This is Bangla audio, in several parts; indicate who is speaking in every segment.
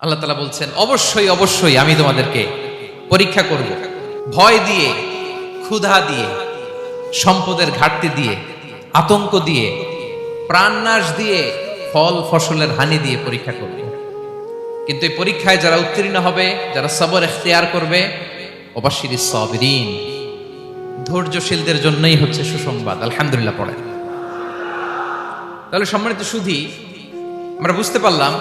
Speaker 1: আল্লাহ তাআলা বলছেন, অবশ্যই অবশ্যই আমি তোমাদেরকে পরীক্ষা করব, ভয় দিয়ে, ক্ষুধা দিয়ে, সম্পদের ঘাটতি দিয়ে, আতঙ্ক দিয়ে, প্রাণনাশ দিয়ে, ফল ফসলের হানি দিয়ে পরীক্ষা করব। কিন্তু এই পরীক্ষায় যারা উত্তীর্ণ হবে, যারা সবর ইখতিয়ার করবে, ওয়াবাশশিরিস সাবিরিন, ধৈর্যশীলদের জন্যই হচ্ছে সুসংবাদ। আলহামদুলিল্লাহ পড়ে। তাহলে সম্মানিত সুধী, আমরা বুঝতে পারলাম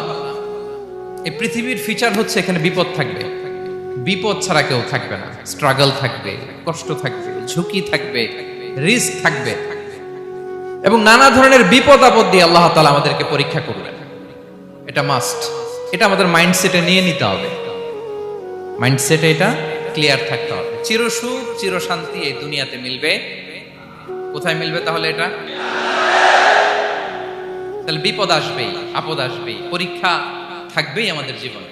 Speaker 1: এই পৃথিবীর ফিচার হচ্ছে এখানে বিপদ থাকবে, বিপদ ছাড়া কেউ থাকবে না। স্ট্রাগল থাকবে, কষ্ট থাকবে, ঝুঁকি থাকবে, রিস্ক থাকবে, এবং নানা ধরনের বিপদ আপদ দিয়ে আল্লাহ তাআলা আমাদেরকে পরীক্ষা করবেন। এটা মাস্ট, এটা আমাদের মাইন্ডসেটে নিয়ে নিতে হবে। মাইন্ডসেটে এটা ক্লিয়ার থাকতে হবে। চিরসুখ চিরশান্তি এই দুনিয়াতে মিলবে, কোথায় মিলবে তাহলে? এটা তাহলে বিপদ আসবেই, আপদ আসবেই, পরীক্ষা থাকবেই আমাদের জীবনে।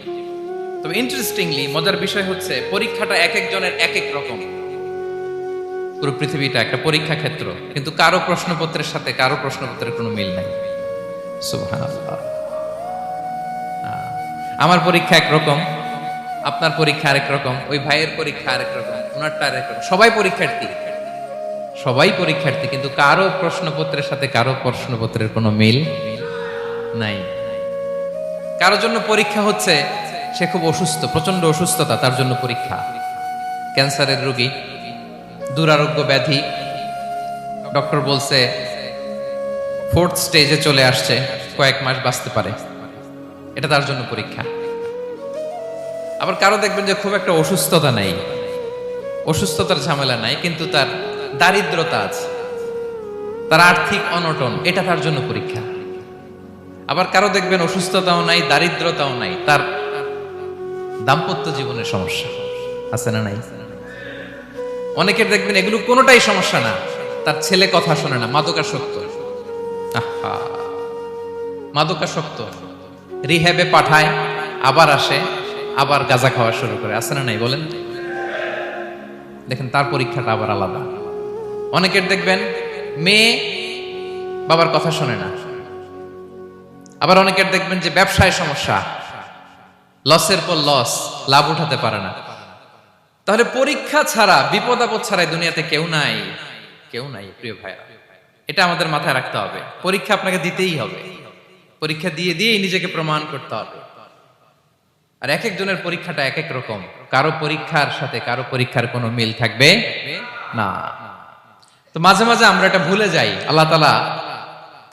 Speaker 1: তবে ইন্টারেস্টিংলি মজার বিষয় হচ্ছে পরীক্ষাটা এক একজনের এক এক রকম। পুরো পৃথিবীটা একটা পরীক্ষা ক্ষেত্র, কিন্তু কারো প্রশ্নপত্রের সাথে কারো প্রশ্নপত্রের কোনো মিল নাই। সুবহানাল্লাহ। আমার পরীক্ষা একরকম, আপনার পরীক্ষা আরেক রকম, ওই ভাইয়ের পরীক্ষা আরেক রকম, ওনারটা আরেক রকম। সবাই পরীক্ষার্থী, সবাই পরীক্ষার্থী, কিন্তু কারো প্রশ্নপত্রের সাথে কারো প্রশ্নপত্রের কোনো মিল নাই। কারোর জন্য পরীক্ষা হচ্ছে সে খুব অসুস্থ, প্রচন্ড অসুস্থতা, তার জন্য পরীক্ষা। ক্যান্সারের রোগী, দুরারোগ্য ব্যাধি, ডক্টর বলছে 4th স্টেজে চলে আসছে, কয়েক মাস বাঁচতে পারে, এটা তার জন্য পরীক্ষা। আবার কারো দেখবেন যে খুব একটা অসুস্থতা নাই, অসুস্থতার ঝামেলা নাই, কিন্তু তার দারিদ্রতা আছে, তার আর্থিক অনটন, এটা তার জন্য পরীক্ষা। আবার কারো দেখবেন অসুস্থতাও নাই, দারিদ্রতাও নাই, তার দাম্পত্য জীবনের সমস্যা আছে না নাই? অনেকের দেখবেন এগুলো কোনোটাই সমস্যা না, তার ছেলে কথা শোনে না, মাদকাসক্ত। আহা, মাদকাসক্ত, রিহ্যাবে পাঠায়, আবার আসে, আবার গাঁজা খাওয়া শুরু করে, আছে না নাই বলেন? দেখেন তার পরীক্ষাটা আবার আলাদা। অনেকের দেখবেন মেয়ে বাবার কথা শোনে না। আবার অনেকের দেখবেন যে ব্যবসায় সমস্যা, লসের পর লস, লাভ উঠাতে পারে না। তাহলে পরীক্ষা ছাড়া, বিপদ আপদ ছাড়া দুনিয়াতে কেউ নাই, কেউ নাই প্রিয় ভাইরা। এটা আমাদের মাথায় রাখতে হবে। পরীক্ষা আপনাকে দিতেই হবে, পরীক্ষা দিয়ে দিয়েই নিজেকে প্রমাণ করতে হবে। আর এক একজনের পরীক্ষাটা এক এক রকম, কারো পরীক্ষার সাথে কারো পরীক্ষার কোনো মিল থাকবে না। তো মাঝে মাঝে আমরা এটা ভুলে যাই। আল্লাহ তাআলা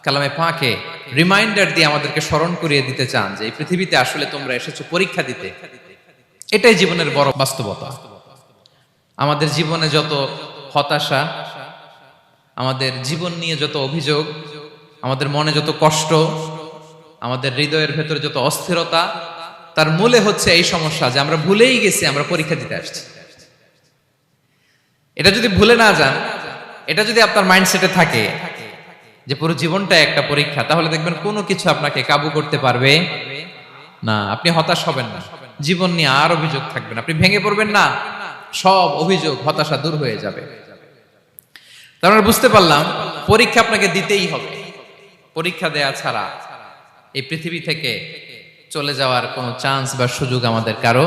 Speaker 1: কালামে পাকে রিমাইন্ডার দিয়ে আমাদেরকে স্মরণ করিয়ে দিতে চান যে এই পৃথিবীতে আসলে তোমরা এসেছো পরীক্ষা দিতে। এটাই জীবনের বড় বাস্তবতা। আমাদের জীবনে যত হতাশা, আমাদের জীবন নিয়ে যত অভিযোগ, আমাদের মনে যত কষ্ট, আমাদের হৃদয়ের ভেতরে যত অস্থিরতা, তার মূলে হচ্ছে এই সমস্যা যে আমরা ভুলেই গেছি আমরা পরীক্ষা দিতে আসছি। এটা যদি ভুলে না যান, এটা যদি আপনার মাইন্ডসেটে থাকে যে পুরো জীবনটা একটা পরীক্ষা, তাহলে দেখবেন কোনো কিছু আপনাকে কাবু করতে পারবে না। আপনি হতাশ হবেন না, জীবন নিয়ে আর অভিযোগ থাকবে না, আপনি ভেঙে পড়বেন না, সব অভিযোগ হতাশা দূর হয়ে যাবে। তার মানে বুঝতে পারলাম পরীক্ষা আপনাকে দিতেই হবে। পরীক্ষা দেয়া ছাড়া এই পৃথিবী থেকে চলে যাওয়ার কোনো চান্স বা সুযোগ আমাদের কারো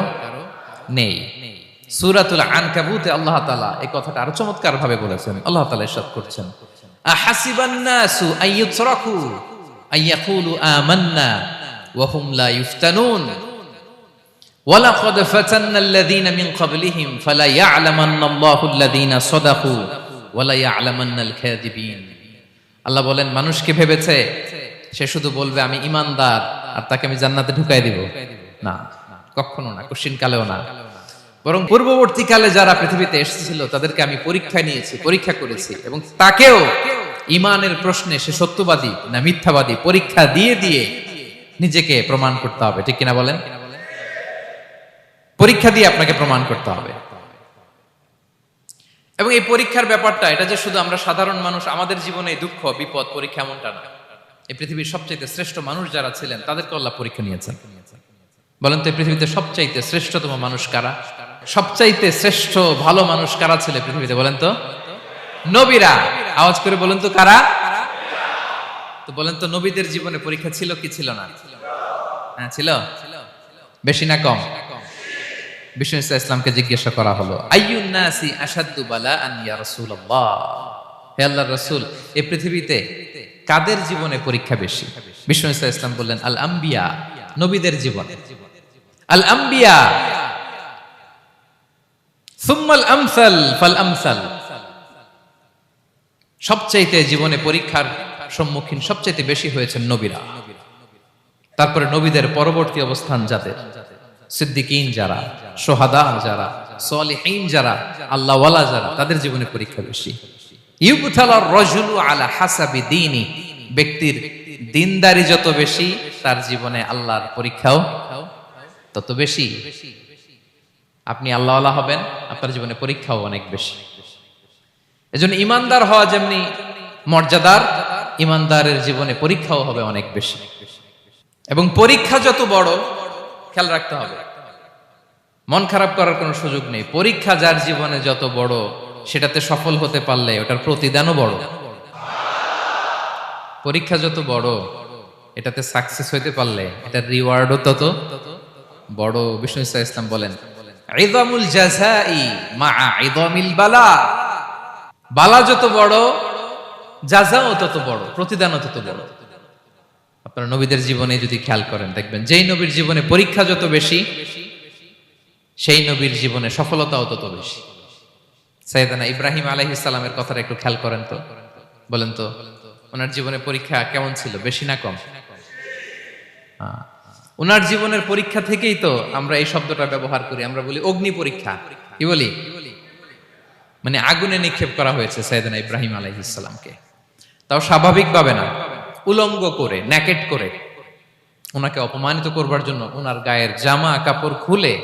Speaker 1: নেই। সূরাতুল আনকাবুতে আল্লাহ তাআলা এই কথাটা আরো চমৎকার ভাবে বলেছেন। আল্লাহ তাআলা ইরশাদ করছেন, আহাসিবান নাসু আইয়ুতরাকু আইয়াকুলু আমান্না ওয়া হুম লা ইফতানুন ওয়ালাকাদ ফাতান্নাল্লাযীনা মিন ক্বাবলিহিম ফালা ইয়া'লামান্নাল্লাহুল্লাযীনা সাদাকু ওয়ালা ইয়া'লামান্নাল কাযিবিন। আল্লাহ বলেন, মানুষ কি ভেবেছে সে শুধু বলবে আমি ঈমানদার আর তাকে আমি জান্নাতে ঢুকাই দিব? না, কখনো না, কোশ্চিন কালেও না। বরং পূর্ববর্তীকালে যারা পৃথিবীতে এসেছিল তাদেরকে আমি পরীক্ষায় নিয়েছি, পরীক্ষা করেছি, এবং তাকেও ঈমানের প্রশ্নে সে সত্যবাদী না মিথ্যাবাদী পরীক্ষা দিয়ে দিয়ে নিজেকে প্রমাণ করতে হবে। ঠিক কিনা বলেন? পরীক্ষা দিয়ে আপনাকে প্রমাণ করতে হবে। এবং এই পরীক্ষার ব্যাপারটা, এটা যে শুধু আমরা সাধারণ মানুষ আমাদের জীবনে দুঃখ বিপদ পরীক্ষা এমনটা না। এই পৃথিবীর সবচেয়ে শ্রেষ্ঠ মানুষ যারা ছিলেন তাদেরকে আল্লাহ পরীক্ষা নিয়েছেন। বলেন তো এই পৃথিবীতে সবচাইতে শ্রেষ্ঠতম মানুষ কারা? সবচাইতে শ্রেষ্ঠ ভালো মানুষ কারা ছিল পৃথিবীতে? বলেন তো নবীরা। আওয়াজ করে বলেন তো কারা? তো বলেন তো নবীদের জীবনে পরীক্ষা ছিল কি ছিল না? হ্যাঁ ছিল। বেশি না কম? বিষ্ণু ইসলামকে জিজ্ঞাসা করা হলো, আইয়ুন নাসি আশাদ্দু বালাআন ইয়া রাসূলুল্লাহ, হে আল্লাহর রাসূল, এই পৃথিবীতে কাদের জীবনে পরীক্ষা বেশি? বিষ্ণু ইসলাম বললেন, আল আম্বিয়া, নবীদের জীবন। আল আম্বিয়া সুম্মাল আমসাল ফাল আমসাল, সবচাইতে জীবনে পরীক্ষার সম্মুখীন সবচাইতে বেশি হয়েছেন নবীরা। তারপরে নবীদের পরবর্তী অবস্থান যাদের, সিদ্দিকিন যারা, সোহাদা যারা, সালিহিন যারা, আল্লাহওয়ালা যারা, তাদের জীবনে পরীক্ষা বেশি। ইউবতালার রাজুলু আলা হাসাবি দীনি, ব্যক্তির দিনদারি যত বেশি, তার জীবনে আল্লাহর পরীক্ষাও তত বেশি। আপনি আল্লাহওয়ালা হবেন, আপনার জীবনে পরীক্ষাও অনেক বেশি। এজন্য ইমানদার হওয়া যেমনি মর্যাদার, ইমানদারের জীবনে পরীক্ষাও হবে অনেক বেশি। এবং পরীক্ষা যত বড়, খেয়াল রাখতে হবে, মন খারাপ করার কোনো সুযোগ নেই। পরীক্ষা যার জীবনে যত বড়, সেটাতে সফল হতে পারলে ওটার প্রতিদানও বড়। পরীক্ষা যত বড়, এটাতে সাকসেস হইতে পারলে এটার রিওয়ার্ডও তত বড়। বিষ্ণু ইসলাম বলেন, ইযামুল জাযাই মাআ ইযামিল বালা, বালা যত বড়, জাযাও তত বড়, প্রতিদানও তত বড়। আপনারা নবীদের জীবনে যদি খেয়াল করেন, দেখবেন যেই নবীর জীবনে পরীক্ষা যত বেশি, সেই নবীর জীবনে সফলতাও তত বেশি। সাইয়েদনা ইব্রাহিম আলাইহিস সালামের কথাটা একটু খেয়াল করেন তো, বলেন তো, ওনার জীবনে পরীক্ষা কেমন ছিল, বেশি না কম? ওনার জীবনের পরীক্ষা থেকেই তো আমরা এই শব্দটা ব্যবহার করি, আমরা বলি অগ্নি পরীক্ষা। কি বলি? মানে আগুনে নিক্ষেপ করা হয়েছে সাইয়েদনা ইব্রাহিম আলাইহিস সালামকে, তাও স্বাভাবিকভাবে না, উলঙ্গ করে, ন্যাকেট করে ওনাকে অপমানিত করবার জন্য ওনার গায়ের জামা কাপড় খুলে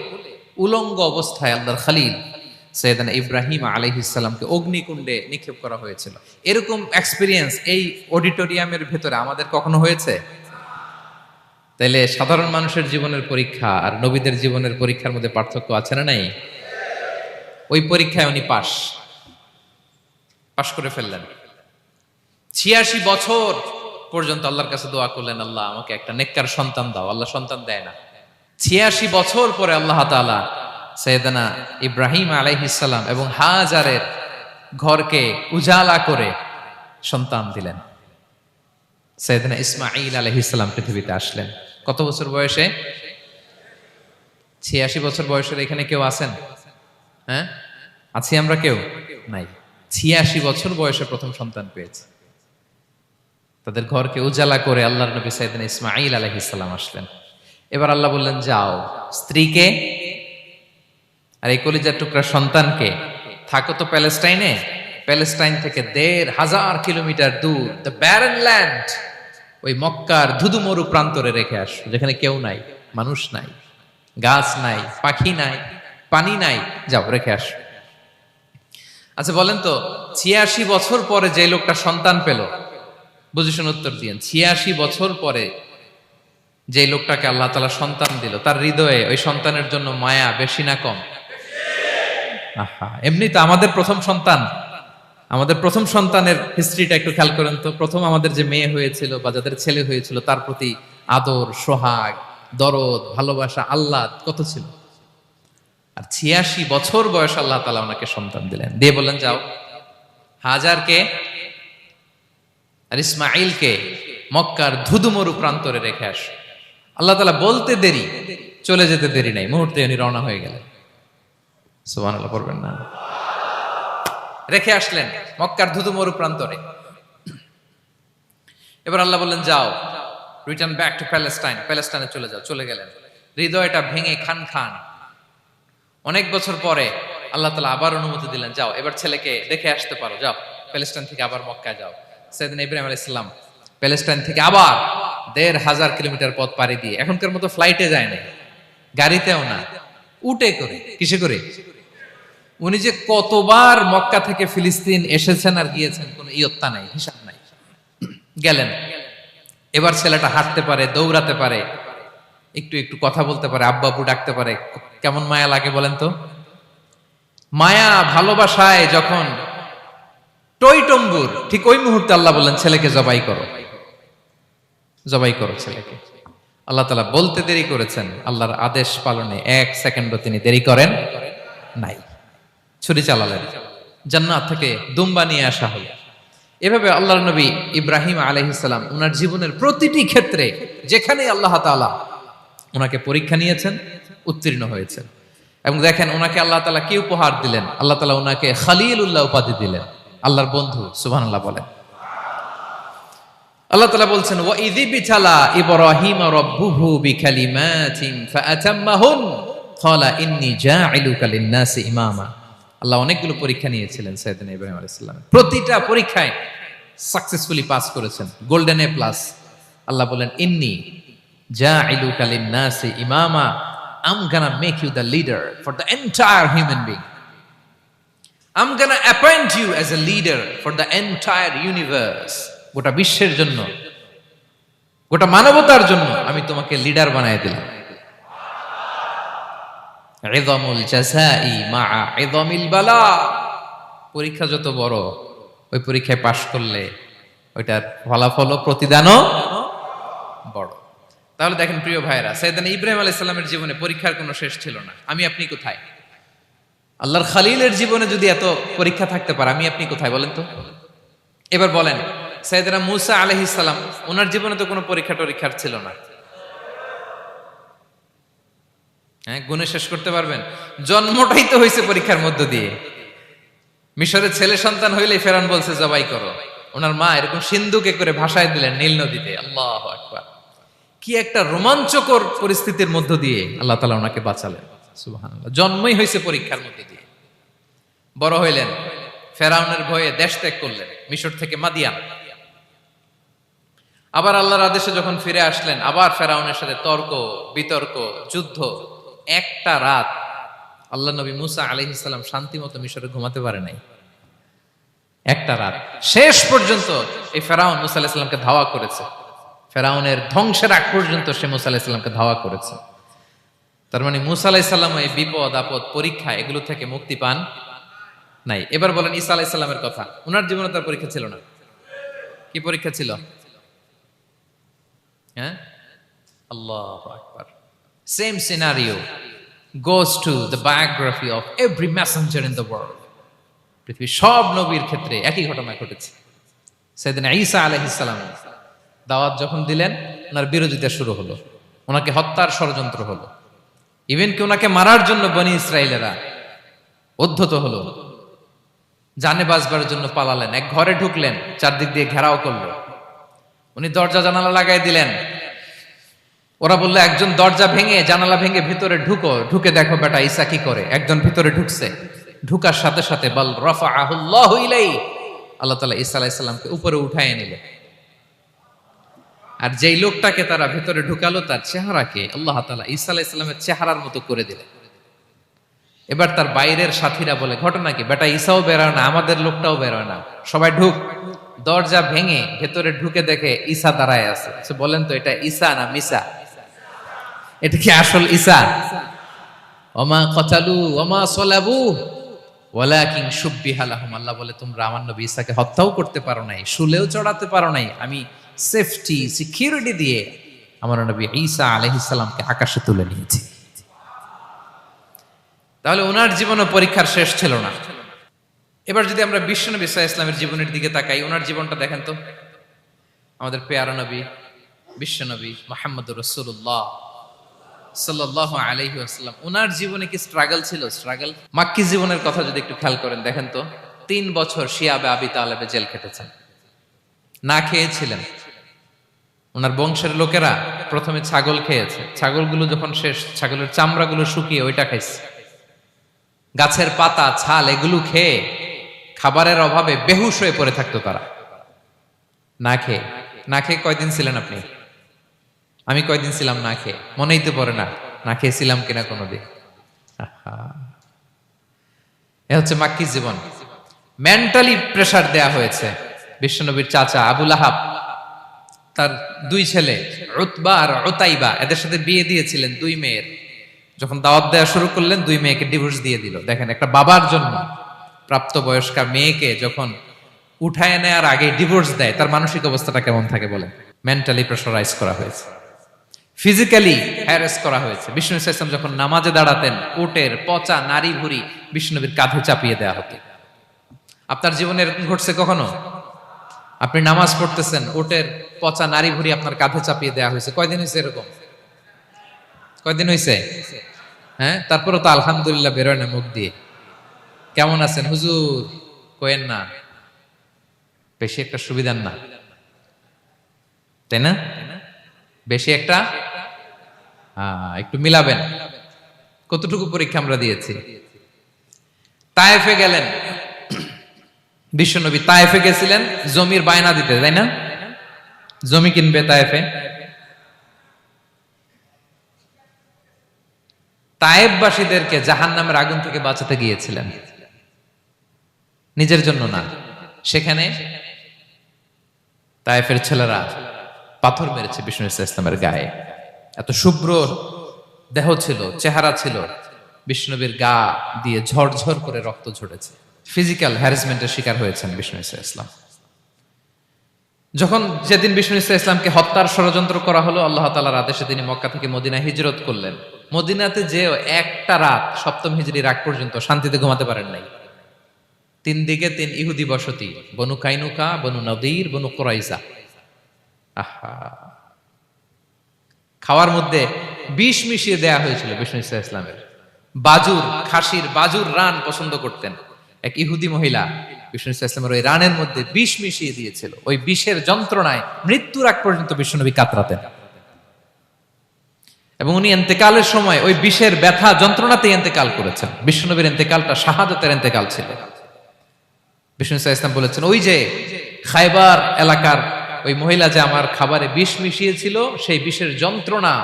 Speaker 1: উলঙ্গ অবস্থায় আল্লাহর খলিল সাইয়েদনা ইব্রাহিম আলাইহিস সালামকে অগ্নিকুণ্ডে নিক্ষেপ করা হয়েছিল। এরকম এক্সপেরিয়েন্স এই অডিটোরিয়ামের ভেতরে আমাদের কখনো হয়েছে? তাইলে সাধারণ মানুষের জীবনের পরীক্ষা আর নবীদের জীবনের পরীক্ষার মধ্যে পার্থক্য আছে না নাই? ওই পরীক্ষায় উনি পাশ করে ফেললেন। ৮৬ বছর পর্যন্ত আল্লাহর কাছে দোয়া করলেন, আল্লাহ আমাকে একটা নেককার সন্তান দাও। আল্লাহ সন্তান দেয় না। ৮৬ বছর পরে আল্লাহ তাআলা সাইয়েদনা ইব্রাহিম আলাইহিস সালাম এবং হাজারের ঘরকে উজালা করে সন্তান দিলেন। সাইয়েদনা ইসমাঈল আলাইহিস সালাম পৃথিবীতে আসলেন কত বছর বয়সে? ৮৬ বছর বয়সের এখানে কেউ আছেন? হ্যাঁ, আছি আমরা? কেউ নাই। ৮৬ বছর বয়সে প্রথম সন্তান পেয়েছে। তাদের ঘরকে উজালা করে আল্লাহর নবী সাইয়েদনা ইসমাঈল আলাইহিস সালাম আসলেন। এবার আল্লাহ বললেন, যাও স্ত্রীকে আর এই কলিজার টুকরা সন্তানকে, থাকো তো প্যালেস্টাইনে, প্যালেস্টাইন থেকে ১৫০০ কিলোমিটার দূর, দ্য ব্যারেন ল্যান্ড, ওই মক্কার ধুধুমরু প্রান্তরে রেখে আস, যেখানে কেউ নাই, মানুষ নাই, গাছ নাই, পাখি নাই, পানি নাই, যাও রেখে আস। আচ্ছা বলেন তো, ৮৬ বছর পরে যে লোকটা সন্তান পেল, বুঝে শুনে উত্তর দিয়েন, ৮৬ বছর পরে যে লোকটাকে আল্লাহ তাআলা সন্তান দিল, তার হৃদয়ে ওই সন্তানের জন্য মায়া বেশি না কম? এমনি তো আমাদের প্রথম সন্তানের হিস্ট্রিটা একটু খেয়াল করেন তো। প্রথম আমাদের যে মেয়ে হয়েছিল বা যাদের ছেলে হয়েছিল, তার প্রতি আদর, সোহাগ, দরদ, ভালোবাসা, আহ্লাদ কত ছিল। আর ৮৬ বছর বয়স আল্লাহ তাআলা ওনাকে সন্তান দিলেন, দিয়ে বললেন, যাও হাজারকে আর ইসমাঈলকে মক্কার ধুধুমরু প্রান্তরে রেখে আস। আল্লাহ তাআলা বলতে দেরি, চলে যেতে দেরি নাই, মুহূর্তে উনি রওনা হয়ে গেলেন। সুবহানাল্লাহ পড়বেন না? রেখে আসলেন মক্কার ধুধুমরু প্রান্তরে। এবার আল্লাহ বললেন, যাও, রিটার্ন ব্যাক টু প্যালেস্টাইন, প্যালেস্টাইনে চলে যাও। চলে গেলেন, হৃদয়টা ভেঙে খান খান। অনেক বছর পরে আল্লাহ তাআলা আবার অনুমতি দিলেন, যাও এবার ছেলেকে দেখে আসতে পারো, যাও প্যালেস্টাইন থেকে আবার মক্কায় যাও। সাইয়েদনা ইব্রাহিম আলাইহিস সালাম প্যালেস্টাইন থেকে আবার ১৫০০ কিলোমিটার পথ পাড়ি দিয়ে, এখনকার মতো ফ্লাইটে যায় না, গাড়িতেও না, উটে করে। কিসে করে? উনি যে কতবার মক্কা থেকে ফিলিস্তিন এসেছেন আর গিয়েছেন, কোনো ইয়ত্তা নাই, হিসাব নাই। গেলেন, এবার ছেলেটা হাঁটতে পারে, দৌড়াতে পারে, একটু একটু কথা বলতে পারে, আব্বা আব্বু ডাকতে পারে। কেমন মায়া লাগে বলেন তো? মায়া ভালোবাসায় যখন টইটম্বুর, ঠিক ওই মুহূর্তে আল্লাহ বললেন, ছেলেকে জবাই করো, জবাই করো ছেলেকে। আল্লাহ তাআলা বলতে দেরি করেছেন, আল্লাহর আদেশ পালনে 1 সেকেন্ডও তিনি দেরি করেন নাই। ছুরি চালালেন, জান্নাত থেকে দুম্বা নিয়ে আসা হলো। এভাবে আল্লাহর নবী ইব্রাহিম আলাইহিস সালাম ওনার জীবনের প্রতিটি ক্ষেত্রে যেখানেই আল্লাহ তাআলা ওনাকে পরীক্ষা নিয়েছেন, উত্তীর্ণ হয়েছেন। এবং দেখেন ওনাকে আল্লাহ তাআলা কি উপহার দিলেন, আল্লাহ তাআলা ওনাকে খলিলুল্লাহ উপাধি দিলেন, আল্লাহর বন্ধু। সুবহানাল্লাহ বলেন। আল্লাহ তাআলা বলছেন, ওয়া ইযিবতালা ইব্রাহিম রাব্বুহু বিকালিমাতিন ফাআতাম্মাহুন ক্বালা ইন্নী জাঈলুকা লিন-নাসি ইমামা। আল্লাহ অনেকগুলো পরীক্ষা নিয়েছিলেন সাইয়েদনা ইব্রাহিম আলাইহিস সালাম, প্রতিটা পরীক্ষায় সাকসেসফুলি পাস করেছেন, গোল্ডেন এ প্লাস। আল্লাহ বলেন, ইন্নী জাঈলুকা লিন-নাসি ইমামা, I'm gonna make you the leader for the entire human being. I'm gonna appoint you as a leader for the entire universe. গোটা বিশ্বের জন্য, গোটা মানবতার জন্য আমি তোমাকে লিডার বানায় দিলাম। ইযামুল জাযাই মা'a ইযামিল বালা। পরীক্ষা যত বড়, ওই পরীক্ষায় পাশ করলে ওইটার ফলাফল ও প্রতিদানও বড়। তাহলে দেখেন প্রিয় ভাইরা, সাইয়েদনা ইব্রাহিম আলাইহিস সালামের জীবনে পরীক্ষার কোনো শেষ ছিল না। আমি আপনি কোথায়? আল্লাহর খলিলের জীবনে যদি এত পরীক্ষা থাকতে পারে, আমি আপনি কোথায় বলেন তো? এবার বলেন, সাইয়েদনা মূসা আলাইহিস সালাম, ওনার জীবনে তো কোনো পরীক্ষার ছিল না। হ্যাঁ, গুণে শেষ করতে পারবেন? জন্মটাই তো হয়েছে পরীক্ষার মধ্য দিয়ে। মিশরের ছেলে সন্তান হইলেই ফেরাউন বলছে জবাই করো। ওনার মা এরকম সিন্ধুকে করে ভাসায় দিলেন নীল নদীতে। আল্লাহু আকবার! কি একটা রোমাঞ্চকর পরিস্থিতির মধ্য দিয়ে আল্লাহ তাআলা ওনাকে বাঁচালেন। সুবহানাল্লাহ। জন্মই হয়েছে পরীক্ষার মধ্য দিয়ে। বড় হইলেন, ফেরাউনের ভয়ে দেশ ত্যাগ করলেন, মিশর থেকে মাদিয়ান। আবার আল্লাহর আদেশে যখন ফিরে আসলেন, আবার ফেরাউনের সাথে তর্ক বিতর্ক, যুদ্ধ। একটা রাত আল্লাহ নবী মুসা আলাইহিস সালাম শান্তি মতো মিশরে ঘুমাতে পারে নাই। একটা রাত। শেষ পর্যন্ত এই ফেরাউন মুসা আলাইহিস সালামকে ধাওয়া করেছে। ফেরাউনের ধ্বংসের আগ পর্যন্ত সে মুসা আলাইহিস সালামকে ধাওয়া করেছে। তার মানে মুসা আলাইহিস সালাম এই বিপদ আপদ পরীক্ষা এগুলো থেকে মুক্তি পান নাই। এবার বলেন ঈসা আলাইহিস সালামের কথা। ওনার জীবনে তার পরীক্ষা ছিল না? কি পরীক্ষা ছিল? হ্যাঁ, আল্লাহু আকবার। Same scenario goes to the biography of every messenger in the world. পৃথিবীর সব নবীর ক্ষেত্রে একই ঘটনা ঘটেছে। সাইয়েদনা ঈসা আলাইহিস সালাম দাওয়াত যখন দিলেন, ওনার বিরোধিতা শুরু হলো, ওনাকে হত্যার ষড়যন্ত্র হলো। ইভেন কি ওনাকে মারার জন্য বনি ইসরাইলেরা উদ্ধত হলো, জানে বাঁচবার জন্য পালালেন। এক ঘরে ঢুকলেন, চারদিক দিয়ে ঘেরাও করলো। উনি দরজা জানালা লাগাই দিলেন। ওরা বললো, একজন দরজা ভেঙে জানালা ভেঙে ভিতরে ঢুকে দেখো বেটা ঈসা কি করে। একজন ভিতরে ঢুকছে, ঢুকার সাথে সাথে বল রাফাআহুল্লাহু ইলাইহি, আল্লাহ তাআলা ঈসা আলাইহিস সালামকে উপরে উঠায় নিলেন। আর যেই লোকটাকে তারা ভিতরে ঢুকালো, তার চেহারাকে আল্লাহ তাআলা ঈসা আলাইহিস সালামের চেহারার মতো করে দিলেন। এবার তার বাইরের সাথীরা বলে, ঘটনা কি? বেটা ঈসাও বেরোয় না, আমাদের লোকটাও বেরোয় না, সবাই ঢুক। দরজা ভেঙে ভেতরে ঢুকে দেখে ঈসা দাঁড়ায় আছে। বলেন তো, এটা ঈসা না মিসা? এটা কি আসল ঈসা? ওমা কতালু ওমা সলাবু ওয়ালাকিন শুব্বিহা লাহুম। আল্লাহ বলে, তোমরা আমার নবী ঈসাকে হত্যাও করতে পারো নাই, শুলেও চড়াতে পারো নাই। আমি সেফটি সিকিউরিটি দিয়ে আমার নবী ঈসা আলাইহিস সালামকে আকাশে তুলে নিয়েছি। তাহলে ওনার জীবনে পরীক্ষার শেষ ছিল না। এবার যদি আমরা বিশ্বনবী সাল্লাল্লাহু আলাইহি ওয়াসাল্লামের জীবনের দিকে তাকাই, ওনার জীবনটা দেখেন তো। আমাদের পেয়ারা নবী বিশ্বনবী মুহাম্মদুর রাসূলুল্লাহ সাল্লাল্লাহু আলাইহি ওয়াসাল্লাম, ওনার জীবনে কি স্ট্রাগল ছিল? স্ট্রাগল। মাক্কি জীবনের কথা যদি একটু খেয়াল করেন, দেখেন তো 3 বছর শিয়াবে আবি তালেবে জেল খেটেছেন, না খেয়েছিলেন। ওনার বংশের লোকেরা প্রথমে ছাগল খেয়েছে, ছাগলগুলো যখন শেষ, ছাগলের চামড়াগুলো শুকিয়ে ওইটা খাইছে। গাছের পাতা ছাল এগুলো খেয়ে খাবারের অভাবে বেহুশ হয়ে পড়ে থাকতো তারা। না খেয়ে কয়দিন ছিলেন আপনি? আমি কয়দিন ছিলাম না খেয়ে? মনেই তো পড়ে না, না খেয়েছিলাম কিনা কোনোদিন। এ হচ্ছে মাক্কি জীবন। মেন্টালি প্রেসার দেয়া হয়েছে। বিশ্বনবীর চাচা আবু লাহাব, তার 2 ছেলে উতবা আর উতাইবা, এদের সাথে বিয়ে দিয়েছিলেন 2 মেয়ের। যখন দাওয়াত দেওয়া শুরু করলেন, 2 মেয়েকে ডিভোর্স দিয়ে দিল। দেখেন, একটা বাবার জন্য প্রাপ্তবয়স্কা মেয়েকে যখন উঠায় নেয়ার আগে ডিভোর্স দেয়, তার মানসিক অবস্থাটা কেমন থাকে বলেন? মেন্টালি প্রেসারাইজ করা হয়েছে। ফিজিক্যালি হ্যারাস করা হয়েছে। বিষ্ণু ইসলাম যখন নামাজে দাঁড়াতেন, উটের পচা নারী ভুঁড়ি বিষ্ণুনবীর কাঁধে চাপিয়ে দেওয়া হতো। আপনার জীবনে এরকম ঘটছে কখনো? আপনি নামাজ পড়তেছেন, উটের পচা নারী ভুঁড়ি আপনার কাঁধে চাপিয়ে দেওয়া হয়েছে। কয়দিন হয়েছে এরকম? কয়দিন হয়েছে? হ্যাঁ, তারপরে তো আলহামদুলিল্লাহ বেরোয় না মুখ দিয়ে। কেমন আছেন হুজুর কোয়েন না, বেশি একটা সুবিধার না, তাই না? বেশি একটা একটু মিলাবেন। কতটুকু পরীক্ষা আমরা দিয়েছি। তায়েফে গেলেন বিশ্বনবী, তায়েফে গেছিলেন জমির বায়না দিতে, তাই না? জমি কিনবে তায়েফে। তায়েফবাসীদেরকে জাহান্নামের আগুন থেকে বাঁচাতে গিয়েছিলেন, নিজের জন্য না। সেখানে তায়েফের ছেলেরা পাথর মেরেছে বিষ্ণু ইসলামের গায়ে। এত শুভ্র দেহ ছিল, চেহারা ছিল, বিষ্ণুবীর গা দিয়ে ঝরঝর করে রক্ত ঝরেছে। ফিজিক্যাল হ্যারাসমেন্টের শিকার হয়েছেন বিষ্ণু ইসলাম। যখন যেদিন বিষ্ণু ইসলামকে হত্যার ষড়যন্ত্র করা হলো, আল্লাহ তাআলার আদেশে তিনি মক্কা থেকে মদিনায় হিজরত করলেন। মদিনাতে যে একটা রাত, সপ্তম হিজরির আগ পর্যন্ত শান্তিতে ঘুমাতে পারেন নাই। 3 দিকে 3 ইহুদি বসতি, বনু কাইনুকা, বনু নদীর, বনু কুরাইজা। আহা, খাওয়ার মধ্যে বিষ মিশিয়ে দেয়া হয়েছিল বিষ্ণু ইসলামের। বাজুর, খাসির বাজুর রান পছন্দ করতেন। এক ইহুদি মহিলা বিষ্ণু ইসলামের ওই রানের মধ্যে বিষ মিশিয়ে দিয়েছিল। ওই বিষের যন্ত্রণায় মৃত্যুর আগ পর্যন্ত বিষ্ণুনবী কাতরাতেন। এবং উনি ইন্তেকালের সময় ওই বিষের ব্যথা যন্ত্রণাতে ইন্তেকাল করেছেন। বিষ্ণুনবীর ইন্তেকালটা শাহাদাতের ইন্তেকাল ছিল। বিষ্ণু ইসলাম বলেছেন, ওই যে খায়বার এলাকার ওই মহিলা যে আমার খাবারে বিষ মিশিয়েছিল, সেই বিষের যন্ত্রণা,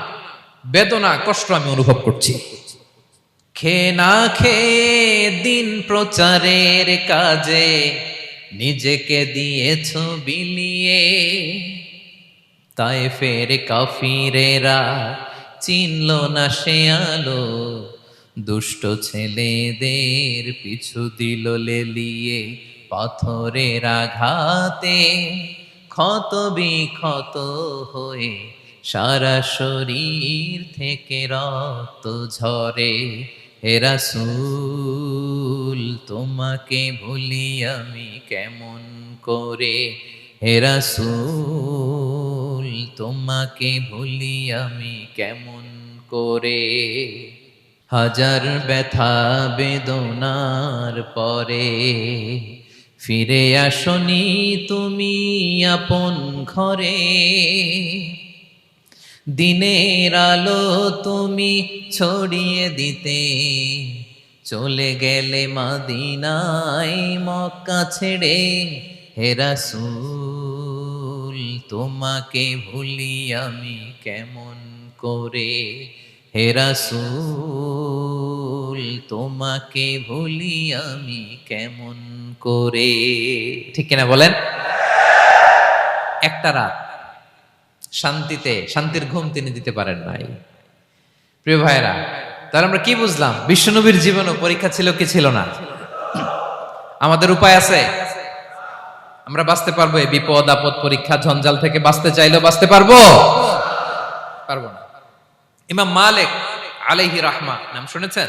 Speaker 1: বেদনা, কষ্ট আমি অনুভব করছি। খেয়ে না খেয়ে দিন প্রচারের কাজে নিজেকে দিয়েছ বিলিয়ে, তায়েফের কাফিরেরা চিনল না সে আলো, দুষ্ট ছেলেদের পিছু দিল লেলিয়ে, পাথরের আঘাতে ক্ষত বিক্ষত হয়ে সারা শরীর থেকে রক্ত ঝরে। হে রাসূল তোমাকে ভুলি আমি কেমন করে, হে রাসূল তোমাকে ভুলি আমি কেমন করে। হাজার ব্যথা বেদনার পরে ফিরে আসনি তুমি আপন ঘরে, দিনের আলো তুমি ছড়িয়ে দিতে চলে গেলে মদিনায় মক্কা ছেড়ে। হে রাসূল তোমাকে ভুলি আমি কেমন করে, হে রাসূল তোমাকে ভুলি আমি কেমন করে। ঠিক কিনা বলেন? একটা রাত শান্তিতে, শান্তির ঘুম তিনি দিতে পারেন নাই। প্রিয় ভাইরা, তাহলে আমরা কি বুঝলাম? বিশ্বনবীর জীবনও পরীক্ষা ছিল কি ছিল না? আমাদের উপায় আছে? আমরা বাঁচতে পারবো এই বিপদ আপদ পরীক্ষা ঝঞ্ঝাল থেকে? বাঁচতে চাইলেও বাঁচতে পারবো? পারবো না। ইমাম মালিক আলাইহি রাহমা নাম শুনেছেন?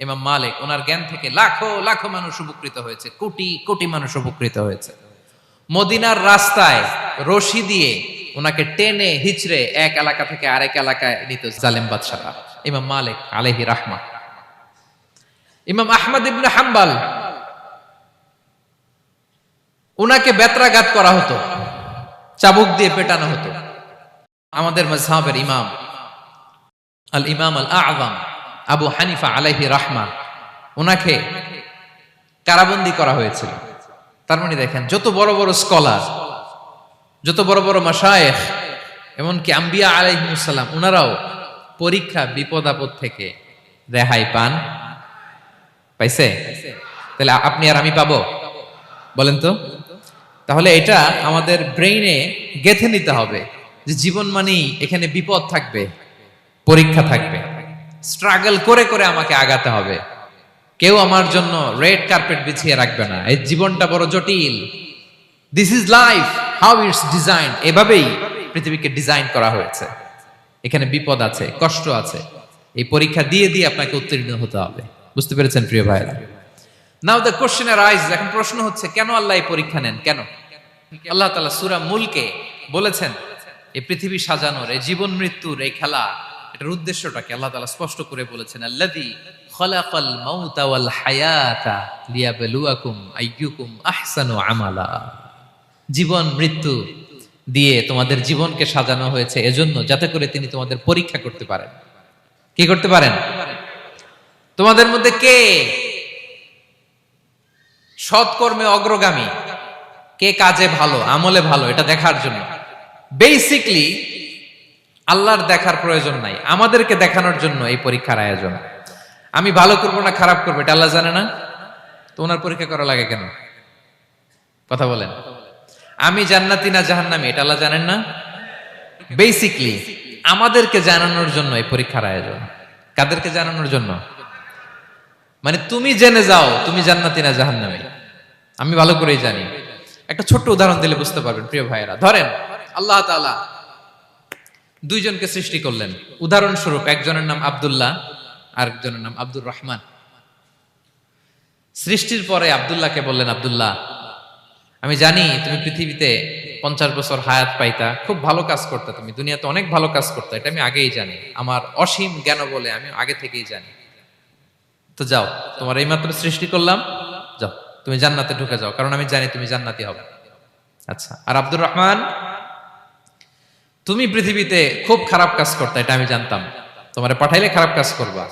Speaker 1: ইমাম মালিক, ওনার জ্ঞান থেকে লাখো লাখো মানুষ উপকৃত হয়েছে, কোটি কোটি মানুষ উপকৃত হয়েছে। মদিনার রাস্তায় রশি দিয়ে ওনাকে টেনে হিচড়ে এক এলাকা থেকে আরেক এলাকায় নিত জালেম বাদশারা। ইমাম মালিক আলাইহি রাহমা। ইমাম আহমদ ইবনে হাম্বল, ওনাকে বেত্রাঘাত করা হতো, চাবুক দিয়ে পেটানো হতো। আমাদের মাযহাবের ইমাম আল ইমাম আল আযম আবু হানিফা আলাইহি রাহমা, ওনাকে কারাবন্দী করা হয়েছিল। তার মানে দেখেন, যত বড় বড় স্কলার, যত বড় বড় মাশায়েখ, এমনকি আম্বিয়া আলাইহিমুস সালাম, ওনারাও পরীক্ষা বিপদ আপদ থেকে রেহাই পান। পাইছে? তাহলে আপনি আর আমি পাবো? বলেন তো। তাহলে এটা আমাদের ব্রেইনে গেঁথে নিতে হবে যে জীবন মানেই এখানে বিপদ থাকবে, পরীক্ষা থাকবে, স্ট্রাগল করে করে আমাকে আগাতে হবে। কেউ আমার জন্য রেড কার্পেট বিছিয়ে রাখবে না। এই জীবনটা বড় জটিল। This is life, how it's design. এভাবেই পৃথিবীকে ডিজাইন করা হয়েছে। এখানে বিপদ আছে, কষ্ট আছে। এই পরীক্ষা দিয়ে দিয়ে আপনাকে উত্তীর্ণ হতে হবে। বুঝতে পেরেছেন প্রিয় ভাইরা? নাও দ্য কোশ্চেন আরাইজ, এখন প্রশ্ন হচ্ছে কেন আল্লাহ এই পরীক্ষা নেন? কেন আল্লাহ তাআলা সূরা মুলকে বলেছেন এই পৃথিবী সাজানোর, এই জীবন মৃত্যুর এই খেলা, এটার উদ্দেশ্যটাকে আল্লাহ তাআলা স্পষ্ট করে বলেছেন, আল্লাযী খালাকাল মাউতা ওয়াল হায়াতা লিয়াবলুয়াকুম আইয়ুকুম আহসানু আমালা। জীবন মৃত্যু দিয়ে তোমাদের জীবনকে সাজানো হয়েছে এজন্য, যাতে করে তিনি তোমাদের পরীক্ষা করতে পারেন। কি করতে পারেন? তোমাদের মধ্যে কে সৎকর্মে অগ্রগামী, কে কাজে ভালো, আমলে ভালো, এটা দেখার জন্য। বেসিকলি আল্লাহর দেখার প্রয়োজন নাই, আমাদেরকে দেখানোর জন্য এই পরীক্ষার আয়োজন। আমি ভালো করবো না খারাপ করবো এটা আল্লাহ জানে না? তো ওনার পরীক্ষা করা লাগে কেন? কথা বলেন। আমি জান্নাতি না জাহান্নামী এটা আল্লাহ জানেন না? বেসিকলি আমাদেরকে জানানোর জন্য এই পরীক্ষার আয়োজন। কাদেরকে জানানোর জন্য? মানে তুমি জেনে যাও তুমি জান্নাতি না জাহান্নামী। আমি ভালো করেই জানি। একটা ছোট্ট উদাহরণ দিলে বুঝতে পারবেন প্রিয় ভাইয়েরা। ধরেন আল্লাহ তাআলা দুইজনকে সৃষ্টি করলেন। উদাহরণস্বরূপ একজনের নাম আব্দুল্লাহ আর একজনের নাম আব্দুর রহমান। সৃষ্টির পরে আব্দুল্লাহকে বললেন, আব্দুল্লাহ আমি জানি তুমি পৃথিবীতে 50 বছর হায়াত পাইতা, খুব ভালো কাজ করতে, তুমি দুনিয়াতে অনেক ভালো কাজ করতে, এটা আমি আগেই জানি, আমার অসীম জ্ঞান বলে আমি আগে থেকেই জানি। তো যাও, তোমার এইমাত্র সৃষ্টি করলাম, যাও তুমি জান্নাতে ঢুকে যাও, কারণ আমি জানি তুমি জান্নাতি হবে। আচ্ছা, আর আব্দুর রহমান তুমি পৃথিবীতে খুব খারাপ কাজ করতে, এটা আমি জানতাম, তোমারে পাঠাইলে খারাপ কাজ করবা,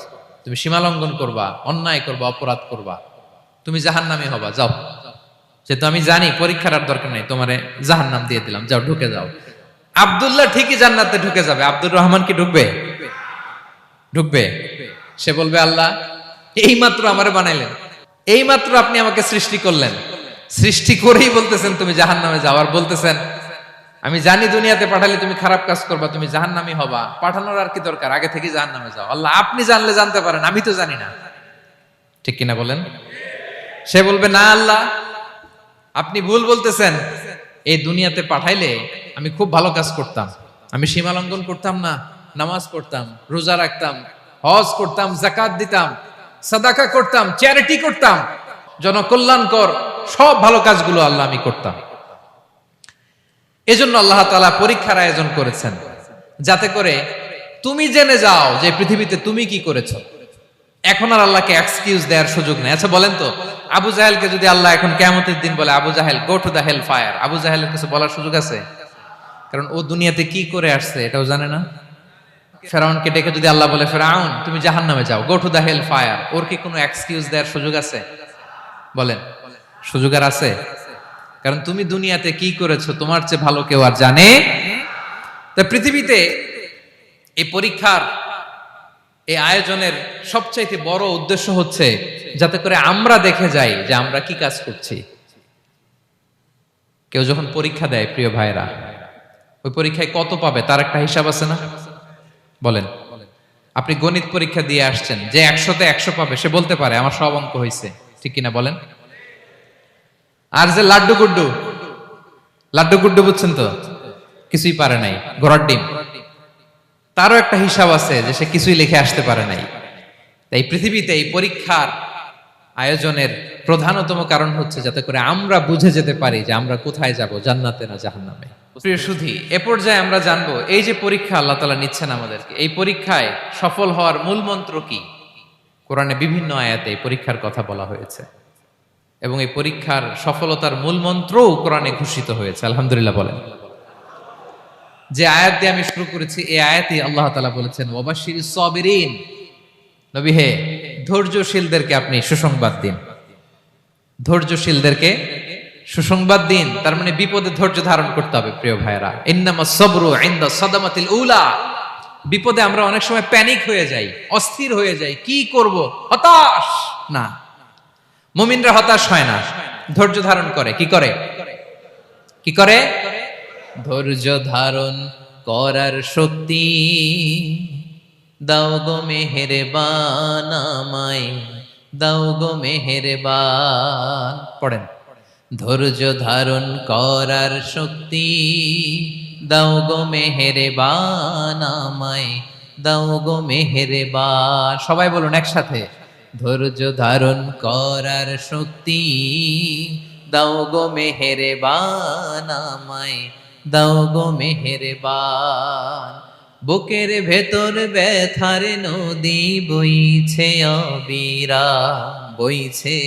Speaker 1: তুমি সীমা লঙ্ঘন করবা, অন্যায় করবা, অপরাধ করবা, তুমি জাহান্নামী হবা, যাও। যেহেতু আমি জানি পরীক্ষার আর দরকার নেই, তোমারে জাহান্নাম দিয়ে দিলাম, যাও ঢুকে যাও। আব্দুল্লাহ ঠিকই জান্নাতে ঢুকে যাবে, আব্দুর রহমান কি ঢুকবে? ঢুকবে। সে বলবে, আল্লাহ এইমাত্র আমারে বানাইলেন, এইমাত্র আপনি আমাকে সৃষ্টি করলেন, সৃষ্টি করেই বলতেছেন তুমি জাহান্নামে যাও, আর বলতেছেন আমি জানি দুনিয়াতে পাঠালে তুমি খারাপ কাজ করবা, তুমি জাহান্নামী হবা, পাঠানোর আর কি দরকার, আগে থেকে জাহান্নামে যাও। আল্লাহ আপনি জানলে জানতে পারেন, আমি তো জানি না। ঠিক কিনা বলেন? সে বলবে, না আল্লাহ আপনি ভুল বলতেছেন, এই দুনিয়াতে পাঠাইলে আমি খুব ভালো কাজ করতাম, আমি সীমা লঙ্ঘন করতাম না, নামাজ পড়তাম, রোজা রাখতাম, হজ করতাম, যাকাত দিতাম, সাদাকা করতাম, চ্যারিটি করতাম, জনকল্যাণকর সব ভালো কাজগুলো আল্লাহ আমি করতাম। এজন্য আল্লাহ তাআলা পরীক্ষার আয়োজন করেছেন, যাতে করে তুমি জেনে যাও যে পৃথিবীতে তুমি কি করেছো। এখন আর আল্লাহকে এক্সকিউজ দেওয়ার সুযোগ নেই। আচ্ছা বলেন তো, আবু জাহেলকে যদি আল্লাহ এখন কিয়ামতের দিন বলে, Abu Jahl go to the hell fire, Abu জাহেলের কিছু বলার সুযোগ আছে? কারণ ও দুনিয়াতে কি করে আসছে এটাও জানে না। ফেরাউনকে ডেকে যদি আল্লাহ বলে, ফেরাউন তুমি জাহান্নামে যাও, go to the hell fire, ওর কি কোনো এক্সকিউজ দেওয়ার সুযোগ আছে? বলেন, সুযোগ আর আছে? কারণ তুমি দুনিয়াতে কি করেছো তোমার চেয়ে ভালো কেউ আর জানে। তা পৃথিবীতে এই পরীক্ষার এই আয়োজনের সবচাইতে বড় উদ্দেশ্য হচ্ছে যাতে করে আমরা দেখে যাই যে আমরা কি কাজ করছি। কেউ যখন পরীক্ষা দেয় প্রিয় ভাইরা, ওই পরীক্ষায় কত পাবে তার একটা হিসাব আছে না? বলেন, আপনি গণিত পরীক্ষা দিয়ে আসছেন, যে 100তে 100 পাবে সে বলতে পারে আমার সব অঙ্ক হয়েছে, ঠিক কিনা বলেন? আর যে লাড্ডু গুড্ডু বুঝছেন তো, কিছুই পারে নাই, ঘোড়ার ডিম, তারও একটা হিসাব আছে যে সে কিছুই লিখে আসতে পারে নাই। তাই পৃথিবীতে এই পরীক্ষার আয়োজনের প্রধানতম কারণ হচ্ছে যাতে করে আমরা বুঝে যেতে পারি যে আমরা কোথায় যাব, জান্নাতে না জাহান্নামে। প্রিয় সুধী, এ পর্যায়ে আমরা জানবো এই যে পরীক্ষা আল্লাহ তাআলা নিচ্ছেন আমাদেরকে, এই পরীক্ষায় সফল হওয়ার মূল মন্ত্র কি। কোরআনে বিভিন্ন আয়াতে এই পরীক্ষার কথা বলা হয়েছে এবং এই পরীক্ষার সফলতার মূল মন্ত্রও কোরআনে ঘোষিত হয়েছে। আলহামদুলিল্লাহ বলেন। যে আয়াত দিয়ে আমি শুরু করেছি, এই আয়াতে আল্লাহ তাআলা বলেছেন, ওয়াবাশশিরিস সাবিরিন, নবী হে ধৈর্যশীলদেরকে আপনি সুসংবাদ দিন, ধৈর্যশীলদেরকে সুসংবাদ দিন। তার মানে বিপদে ধৈর্য ধারণ করতে হবে প্রিয় ভাইরা। ইন্নামাস সাবরু ইনদা সাদামাতিল উলা। বিপদে আমরা অনেক সময় প্যানিক হয়ে যাই, অস্থির হয়ে যাই, কি করব, হতাশ না। মুমিনরা হতাশ হয় না, ধৈর্য ধারণ করে। কি করে? কি করে? ধৈর্য ধারণ করার শক্তি দাও গো মেহেরবান আমায়, দাও গো মেহেরবান। পড়েন, ধৈর্য ধারণ করার শক্তি দাও গো মেহেরবান আমায় দাও গো মেহেরবান। সবাই বলুন একসাথে, ধৈর্য ধারণ করার শক্তি দাও গো মেহেরবান আমায় দাও গো মেহেরবান। বুকের ভেতর ব্যথার নদী বইছে অবিরাম, বইছে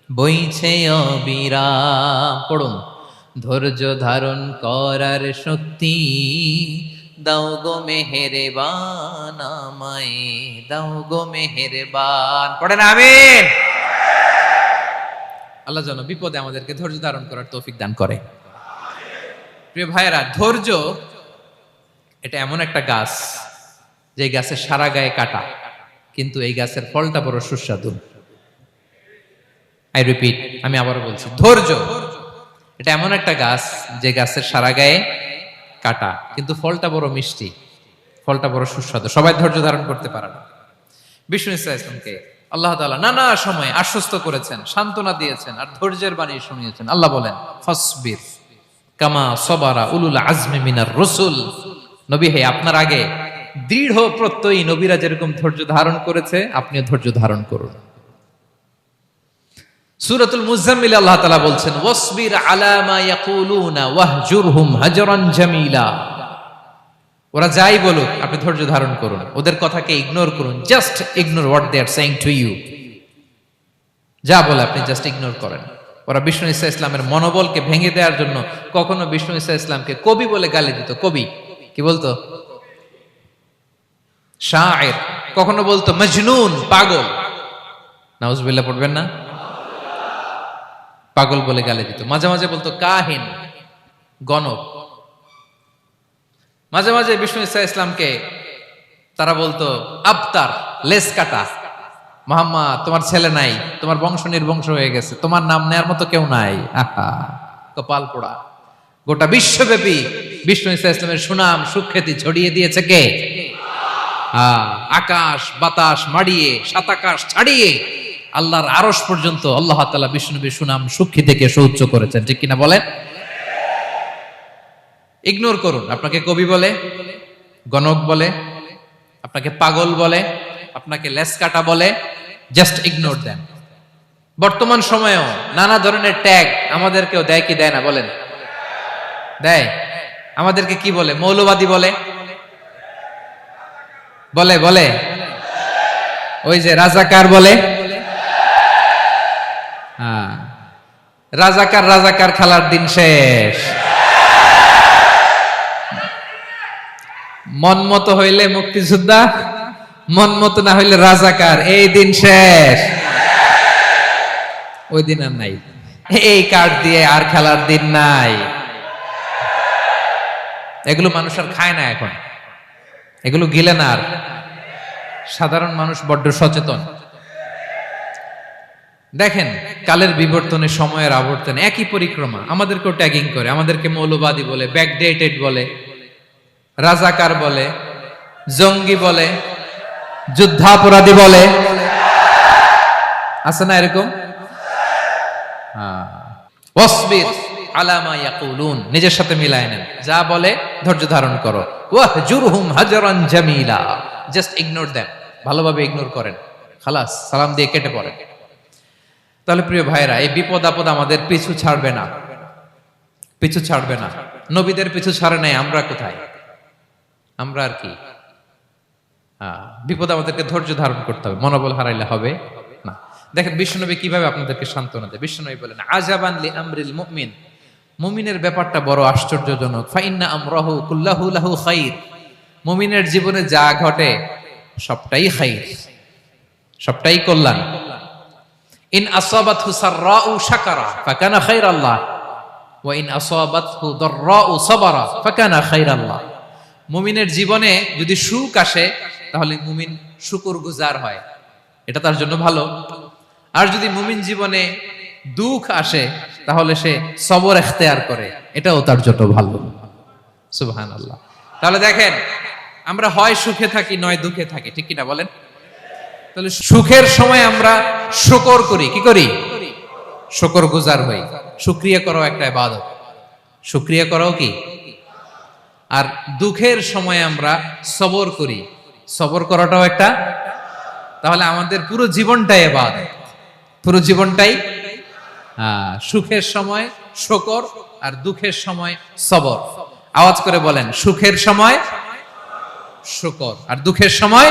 Speaker 1: বইছে অবিরাম। পড়ুন, ধৈর্য ধারণ করার শক্তি দাও গো মেহেরবান আমায় দাও গো মেহেরবান। পড়েন আমিন। আল্লাহ যেন বিপদে আমাদেরকে ধৈর্য ধারণ করার তৌফিক দান করে। প্রিয় ভাইয়েরা, ধৈর্য এটা এমন একটা গাছ যে গাছের সারা গায়ে কাটা, কিন্তু এই গাছের ফলটা বড় সুস্বাদু। আই রিপিট, আমি আবারও বলছি, ধৈর্য এটা এমন একটা গাছ যে গাছের সারা গায়ে কাটা, কিন্তু ফলটা বড় মিষ্টি, ফলটা বড় সুস্বাদু। সবাই ধৈর্য ধারণ করতে পারে না। বিষ্ণু ইসলামকে আল্লাহ তাআলা নানা সময় আশ্বস্ত করেছেন, সান্ত্বনা দিয়েছেন, আর ধৈর্যের বাণী শুনিয়েছেন। আল্লাহ বলেন, ফাসবির কামা সবারা উলুল আজমি মিনার রসুল। নবী হে, আপনার আগে দৃঢ় প্রত্যয়ী নবীরা যেরকম ধৈর্য ধারণ করেছে, আপনিও ধৈর্য ধারণ করুন। সূরাতুল মুজাম্মিল আল্লাহ তাআলা বলছেন, ওয়াসবির আলা মা ইয়াকুলুনা ওয়াহজুরহুম হাজরান জামিলা। ওরা যাই বলুক, আপনি ধৈর্য ধারণ করুন, ওদের কথাকে ইগনোর করুন। Just ignore what they are saying to you. যা বলে আপনি জাস্ট ইগনোর করেন। ওরা বিষ্ণু ঈসা ইসলামের মনোবলকে ভেঙে দেওয়ার জন্য কখনো বিষ্ণু ঈসা ইসলামকে কবি বলে গালি দিত। কবি কি বলতো? শায়ের। কখনো বলতো মজনুন, পাগল। নাউজুবিল্লাহ পড়বেন না? পাগল বলে গালি দিত। মাঝে মাঝে বলতো কাহিন, গণক। মাঝে মাঝে বিষ্ণু ঈসা ইসলামকে তারা বলতো আবতার, লেস কাটা। মুহাম্মদ, তোমার ছেলে নাই, তোমার বংশ নির্বংশ হয়ে গেছে, তোমার নাম নেয়ার মতো কেউ নাই। আহা, কপাল পোড়া। গোটা বিশ্বব্যাপী বিষ্ণু ঈসা ইসলামের সুনাম সুখ্যাতি ছড়িয়ে দিয়েছে কে? আকাশ বাতাস মাড়িয়ে, সাতাকাশ ছাড়িয়ে আল্লাহর আরশ পর্যন্ত আল্লাহ তাআলা বিষ্ণুনবীর সুনাম সুখ্যাতিকে সুউচ্চ করেছেন। ঠিক কিনা বলেন? ইগনোর করুন। আপনাকে কবি বলে, গণক বলে, আপনাকে পাগল বলে, আপনাকে লেসকাটা বলে, জাস্ট ইগনোর দেন। বর্তমান সময়েও নানা ধরনের ট্যাগ আমাদেরকেও দেয় কি দেয় না বলেন? দেয়। আমাদেরকে কি বলে? মৌলবাদী বলে, বলে বলে ওই যে রাজাকার বলে। রাজাকার রাজাকার খেলার দিন শেষ। মন মতো হইলে মুক্তিযোদ্ধা, মন মতো না হইলে রাজাকার, এই দিন শেষ। ওই দিন আর নাই। এই কার্ড দিয়ে আর খেলার দিন নাই। এগুলো মানুষ আর খায় না এখন, এগুলো গিলে না আর। সাধারণ মানুষ বড্ড সচেতন। দেখেন, কালের বিবর্তনে, সময়ের আবর্তনে একই পরিক্রমা আমাদেরকেও ট্যাগিং করে। আমাদেরকে মৌলবাদী বলে, ব্যাকডেটেড বলে, রাজাকার বলে, জঙ্গি বলে, যুদ্ধাপরাধী বলে। আছে না এরকম? ওয়াসবির আলা মা ইয়াকুলুন, নিজের সাথে মিলায় নেন। যা বলে ধৈর্য ধারণ করো। ওয়াহজুরহুম হাজরান জামিলা, জাস্ট ইগনোর দেন, ভালোভাবে ইগনোর করেন, খালাস, সালাম দিয়ে কেটে পড়েন। তাহলে প্রিয় ভাইরা, এই বিপদ আপদ আমাদের পিছু ছাড়বে না, পিছু ছাড়বে না। নবীদের পিছু ছাড়ে নাই, আমরা কোথায়? আমরা আর কি? বিপদ আমাদেরকে ধৈর্য ধারণ করতে হবে, মনোবল হারাইলে হবে না। দেখেন বিশ্বনবী কিভাবে আপনাদেরকে সান্ত্বনা দেয়। বিশ্বনবী বলেন, আজাবান লি আমরিল মুমিন, মুমিনের ব্যাপারটা বড় আশ্চর্যজনক। ফাইন্না আমরাহু কুল্লাহু লাহু খাইর, মুমিনের জীবনে যা ঘটে সবটাই খাইর, সবটাই কল্যাণ। ইন আসাবাতহু সাররাউ শাকারা ফাকানা খাইরাল্লাহ ওয়া ইন আসাবাতহু দাররাউ সাবারা ফাকানা খাইরাল্লাহ। মুমিনের জীবনে যদি সুখ আসে তাহলে মুমিন শুকরগুজার হয়, এটা তার জন্য ভালো। আর যদি মুমিন জীবনে দুঃখ আসে তাহলে সে সবর ইখতিয়ার করে, এটাও তার জন্য ভালো। সুবহানাল্লাহ। তাহলে দেখেন, আমরা হয় সুখে থাকি নয় দুঃখে থাকি, ঠিক কিনা বলেন? তাহলে সুখের সময় আমরা শুকর করি, কি করি? শুকরগুজার হই। শুকরিয়া করা একটা ইবাদত। শুকরিয়া করাও কি? আর দুঃখের সময় আমরা সবর করি, সবর করাটাও একটা। তাহলে আমাদের পুরো জীবনটাই ইবাদত, পুরো জীবনটাই সুখের সময় শুকর আর দুঃখের সময় সবর। আওয়াজ করে বলেন, সুখের সময় শুকর আর দুঃখের সময়।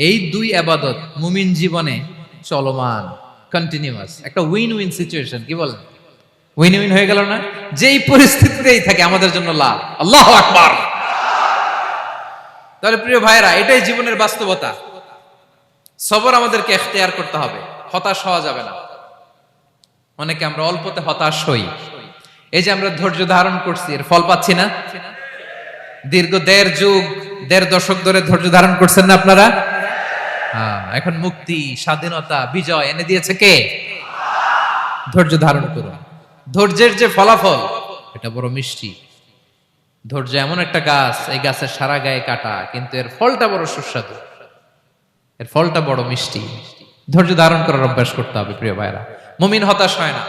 Speaker 1: এই দুই ইবাদত মুমিন জীবনে চলমান, কন্টিনিউয়াস, একটা উইন উইন সিচুয়েশন। কি বলেন? উইন উইন হয়ে গেল না? যেই পরিস্থিতিতেই থাকে আমাদের জন্য লাভ। আল্লাহু আকবার। তাহলে প্রিয় ভাইরা, এটাই জীবনের বাস্তবতা। সবর আমাদেরকে ইখতিয়ার করতে হবে, হতাশ হওয়া যাবে না। অনেকে আমরা অল্পতে হতাশ হই। এই যে আমরা ধৈর্য ধারণ করছি, এর ফল পাচ্ছি না? দীর্ঘ 1.5 যুগ 1.5 দশক ধরে ধৈর্য ধারণ করছেন না আপনারা? এখন মুক্তি, স্বাধীনতা, বিজয় এনে দিয়েছে কে? ধৈর্য ধারণ করুন। ধৈর্যের যে ফলাফল, এটা বড় মিষ্টি। ধৈর্য এমন একটা গাছ, এই গাছের সারা গায়ে কাটা, কিন্তু এর ফলটা বড় সুস্বাদু, এর ফলটা বড় মিষ্টি। ধৈর্য ধারণ করার অভ্যাস করতে হবে প্রিয় ভাইরা। মুমিন হতাশ হয় না,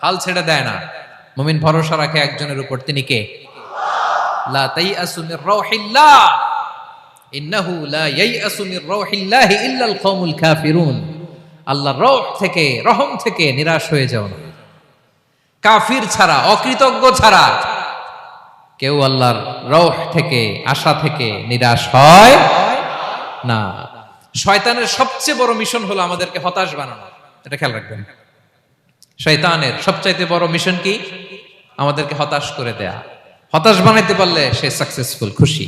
Speaker 1: হাল ছেড়ে দেয় না। মুমিন ভরসা রাখে একজনের উপর, তিনি কে? লা তাইয়াসু মির রাউহিল্লাহ, ইন্নাহু লা ইয়াইয়াসু মির রাউহিল্লাহি ইল্লাল কওমুল কাফিরুন। আল্লাহর রহ থেকে, রহম থেকে নিরাশ হয়ে যাও না। কাফির ছাড়া, অকৃতজ্ঞ ছাড়া কেউ আল্লাহর রহ থেকে, আশা থেকে নিরাশ হয় না। শয়তানের সবচেয়ে বড় মিশন হলো আমাদেরকে হতাশ বানানো। এটা খেয়াল রাখবেন। শয়তানের সবচাইতে বড় মিশন কি? আমাদেরকে হতাশ করে দেয়া। হতাশ বানাইতে পারলে সে সাকসেসফুল, খুশি।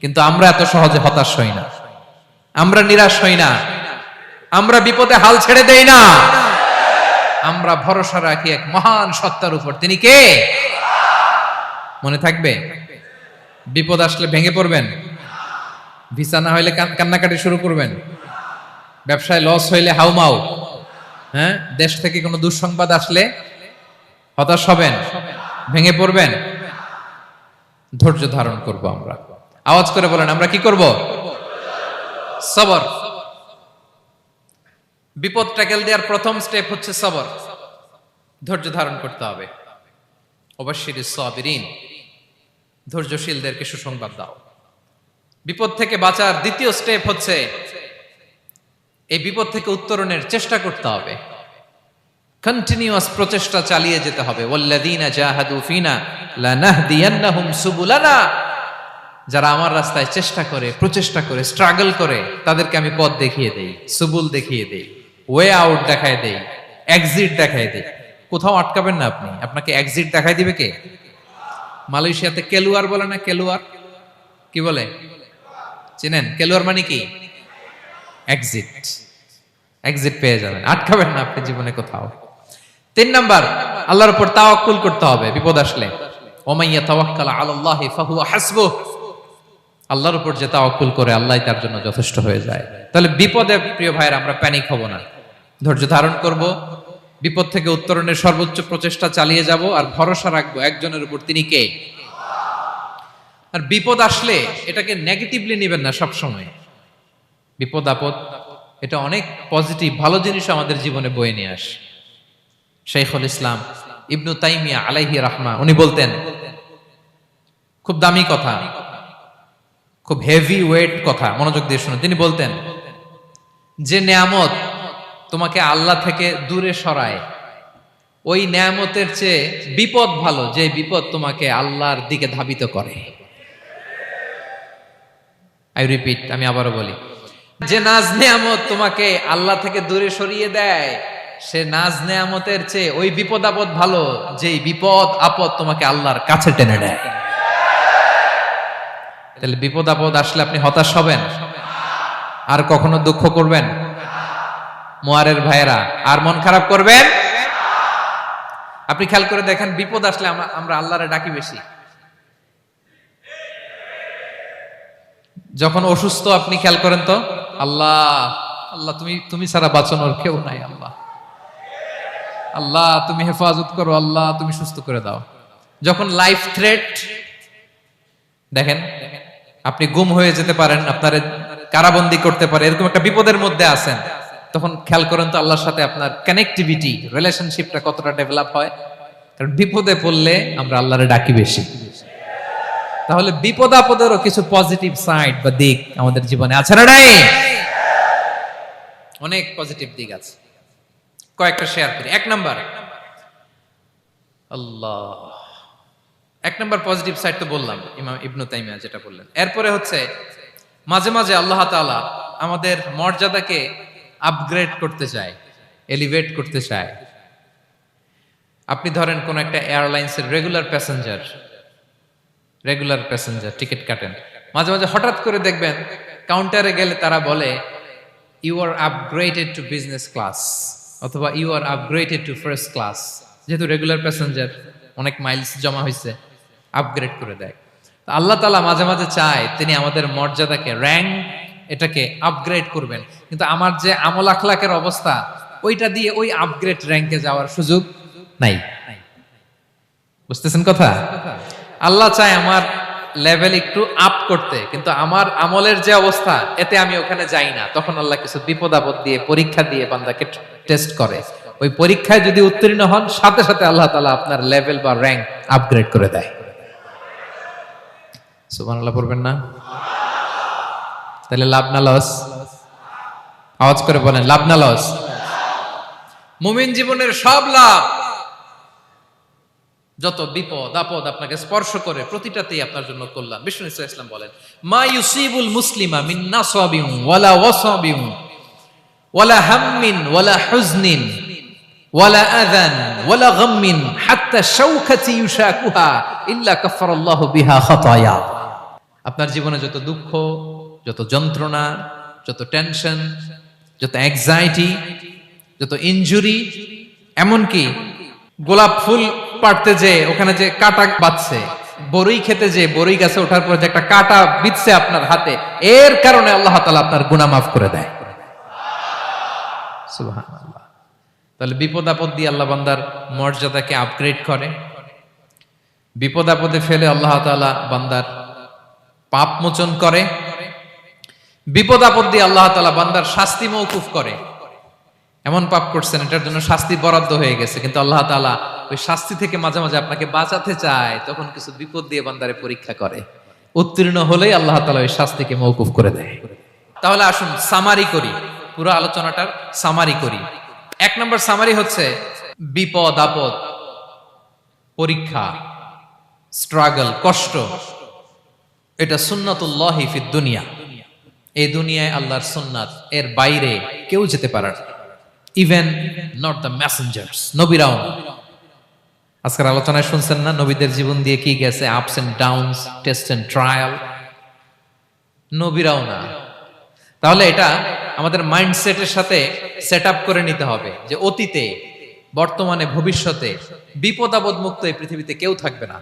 Speaker 1: কিন্তু আমরা এত সহজে হতাশ হই না, আমরা নিরাশ হই না, আমরা বিপদে হাল ছেড়ে দেই না। আমরা ভরসা রাখি এক মহান সত্তার উপর, তিনি কে? মনে থাকবে? বিপদ আসলে ভেঙে পড়বেন, ভিসা না হইলে কান্নাকাটি শুরু করবেন, ব্যবসায় লস হইলে হাউমাউ, দেশ থেকে কোনো দুঃসংবাদ আসলে হতাশ হবেন, ভেঙে পড়বেন। ধৈর্য ধারণ করব আমরা। আওয়াজ করে বলেন, আমরা কি করব? সবর। বিপদ ট্যাকেল দেওয়ার প্রথম স্টেপ হচ্ছে সবর। ধৈর্য ধারণ করতে হবে। অবশ্যই সাবিরিন, ধৈর্যশীলদেরকে সুসংবাদ দাও। বিপদ থেকে বাঁচার দ্বিতীয় স্টেপ হচ্ছে এই বিপদ থেকে উত্তরণের চেষ্টা করতে হবে। কন্টিনিউয়াস প্রচেষ্টা চালিয়ে যেতে হবে। ওয়াল্লাযীনা জাহাদু ফিনা লানাহদিয়ান্নাহুম সুবুলানা। যারা আমার রাস্তায় চেষ্টা করে, প্রচেষ্টা করে, স্ট্রাগল করে, তাদেরকে আমি পথ দেখিয়ে দেই, সুবুল দেখিয়ে দেই, ওয়ে আউট দেখায় দেই, এক্সিট দেখায় দেই। কোথাও আটকাবেন না আপনি, আপনাকে এক্সিট দেখায় দিবে কে? মালয়েশিয়াতে কেলুয়ার বলে না? কেলুয়ার কি বলে চেনেন? কেলুয়ার মানে কি? এক্সিট। এক্সিট পেয়ে যাবেন, আটকাবেন না আপনি জীবনে কোথাও। 3 নাম্বার, আল্লাহর উপর তাওয়াক্কুল করতে হবে বিপদ আসলে। ওমাইয়া তাওয়াক্কাল আলাল্লাহি ফাহুয়া হাসবুহ। আল্লাহর উপর যে তাওয়াক্কুল করে, আল্লাহই তার জন্য যথেষ্ট হয়ে যায়। তাহলে বিপদে প্রিয় ভাইরা আমরা প্যানিক হব না, ধৈর্য ধারণ করব, বিপদ থেকে উত্তরণের সর্বোচ্চ প্রচেষ্টা চালিয়ে যাব, আর ভরসা রাখবো একজনের উপর, তিনি কে? আর বিপদ আসলে এটাকে নেগেটিভলি নেবেন না সব সময়। বিপদ আপদ এটা অনেক পজিটিভ, ভালো জিনিস আমাদের জীবনে বয়ে নিয়ে আসে। শাইখুল ইসলাম ইবনু তাইমিয়া আলাইহি রাহমা, উনি বলতেন, খুব দামি কথা, খুব হেভি ওয়েট কথা, মনোযোগ দিয়ে শুনুন। তিনি বলতেন, যে নেয়ামত তোমাকে আল্লাহ থেকে দূরে সরায়, ওই নেয়ামতের চেয়ে বিপদ ভালো, যে বিপদ তোমাকে আল্লাহর দিকে ধাবিত করে। আই রিপিট, আমি আবারও বলি, যে নাজ নেয়ামত তোমাকে আল্লাহ থেকে দূরে সরিয়ে দেয়, সে নাজ নেয়ামতের চেয়ে ওই বিপদ আপদ ভালো, যে বিপদ আপদ তোমাকে আল্লাহর কাছে টেনে নেয়। তাহলে বিপদ আপদ আসলে আপনি হতাশ হবেন? আর কখনো দুঃখ করবেন? মোয়ারের ভাইয়েরা, আর মন খারাপ করবেন? আপনি খেয়াল করে দেখেন, বিপদ আসলে আমরা আল্লাহরে ডাকি বেশি। যখন অসুস্থ আপনি খেয়াল করেন তো, আল্লাহ আল্লাহ তুমি ছাড়া বাঁচানোর কেউ নাই, আল্লাহ আল্লাহ তুমি হেফাজত করো, আল্লাহ তুমি সুস্থ করে দাও। যখন লাইফ থ্রেট, দেখেন আপনি গুম হয়ে যেতে পারেন, আপনার কারাবন্দি করতে পারে, এরকম একটা বিপদের মধ্যে আছেন, তখন খেয়াল করেন তো আল্লাহর সাথে আপনার কানেক্টিভিটি, রিলেশনশিপটা কতটা ডেভেলপ হয়। কারণ বিপদে পড়লে আমরা আল্লাহরে ডাকি বেশি। তাহলে বিপদ আপদেরও কিছু পজিটিভ সাইড বা দিক আমাদের জীবনে আছে না নাই? অনেক পজিটিভ দিক আছে, কয়েকটা শেয়ার করি। এক নাম্বার পজিটিভ সাইড তো বললাম, ইমাম ইবনু তাইমিয়া যেটা বললেন। এরপরে হচ্ছে মাঝে মাঝে আল্লাহ তাআলা আমাদের মর্যাদাকে আপগ্রেড করতে চায়, এলিভেট করতে চায়। আপনি ধরেন কোন একটা এয়ারলাইন্সের রেগুলার প্যাসেঞ্জার টিকিট কাটেন, মাঝে মাঝে হঠাৎ করে দেখবেন কাউন্টারে গেলে তারা বলে you are upgraded to business class অথবা you are upgraded to first class. যেহেতু রেগুলার প্যাসেঞ্জার, অনেক মাইলস জমা হয়েছে, আপগ্রেড করে দেয়। আল্লাহ তাআলা মাঝে মাঝে চায় তিনি আমাদের মর্যাদাকে, র্যাঙ্ক এটাকে আপগ্রেড করবেন, কিন্তু আমার যে আমল আখলাকের অবস্থা ওইটা দিয়ে ওই আপগ্রেড র্যাঙ্কে যাওয়ার সুযোগ নাই। বুঝতেছেন কথা? আল্লাহ চায় আমার লেভেল একটু আপ করতে, কিন্তু আমার আমলের যে অবস্থা এতে আমি ওখানে যাই না। তখন আল্লাহ কিছু বিপদ আপদ দিয়ে, পরীক্ষা দিয়ে বান্দাকে টেস্ট করে। ওই পরীক্ষায় যদি উত্তীর্ণ হন, সাথে সাথে আল্লাহ তাআলা আপনার লেভেল বা র্যাঙ্ক আপগ্রেড করে দেয়। সুবহানাল্লাহ পড়বেন না? তাহলে লাভ না লস? আওয়াজ করে বলেন, লাভ না লস? মুমিন জীবনের সব লাভ। যত বিপদ আপদ আপনাকে স্পর্শ করে প্রতিটাতেই আপনার জন্য কল্যাণ। বিষ্ণু ইসলাম বলেন, মা ইউসিবুল মুসলিমা মিন নাসাবিন ওয়ালা ওয়াসাবিন ওয়ালা হাম্মিন ওয়ালা হুজনিন ওয়ালা আযান ওয়ালা গাম্মিন হাত্তা শাওকাতি ইউশাকুহা ইল্লা কাফারাল্লাহু বিহা খাতায়া। আপনার জীবনে যত দুঃখ, যত যন্ত্রণা, যত টেনশন, যত অ্যাংজাইটি, যত ইনজুরি, এমনকি গোলাপ ফুল পাড়তে যে ওখানে যে কাঁটা বাঁধছে, বরই খেতে যে বরই গাছে ওঠার পর যে একটা কাঁটা বিঁধছে আপনার হাতে, এর কারণে আল্লাহ তাআলা আপনার গুনাহ মাফ করে দেয়। সুবহানাল্লাহ। তাহলে বিপদ আপদ দিয়ে আল্লাহ বান্দার মর্যাদাকে আপগ্রেড করে। বিপদ আপদে ফেলে আল্লাহ তাআলা বান্দার পাপ মোচন করে। বিপদ আপদ দিয়ে আল্লাহ তাআলা বান্দার শাস্তি মওকুফ করে। এমন পাপ করছেন এটার জন্য শাস্তি বরাদ্দ হয়ে গেছে, কিন্তু আল্লাহ তাআলা ওই শাস্তি থেকে মাঝে মাঝে আপনাকে বাঁচাতে চায়, তখন কিছু বিপদ দিয়ে বান্দারে পরীক্ষা করে। উত্তীর্ণ হলেই আল্লাহ তাআলা ওই শাস্তিকে মওকুফ করে দেয়। তাহলে আসুন সামারি করি, পুরো আলোচনাটার সামারি করি। এক নম্বর সামারি হচ্ছে বিপদ আপদ, পরীক্ষা, স্ট্রাগল, কষ্ট, এটা সুন্নাতুল্লাহি ফিদ দুনিয়া। এই দুনিয়ায় আল্লাহর সুন্নাত, এর বাইরে কেউ যেতে পারে না, ইভেন নট দ্য মেসেঞ্জার্স, নবীরাও না। আজকের আলোচনায় শুনছেন না নবীদের জীবন দিয়ে কি গেছে, ups and downs, test and trial, নবীরাও না। তাহলে এটা আমাদের মাইন্ডসেটের সাথে সেট আপ করে নিতে হবে যে অতীতে, বর্তমানে, ভবিষ্যতে বিপদ আপদ মুক্ত এই পৃথিবীতে কেউ থাকবে না।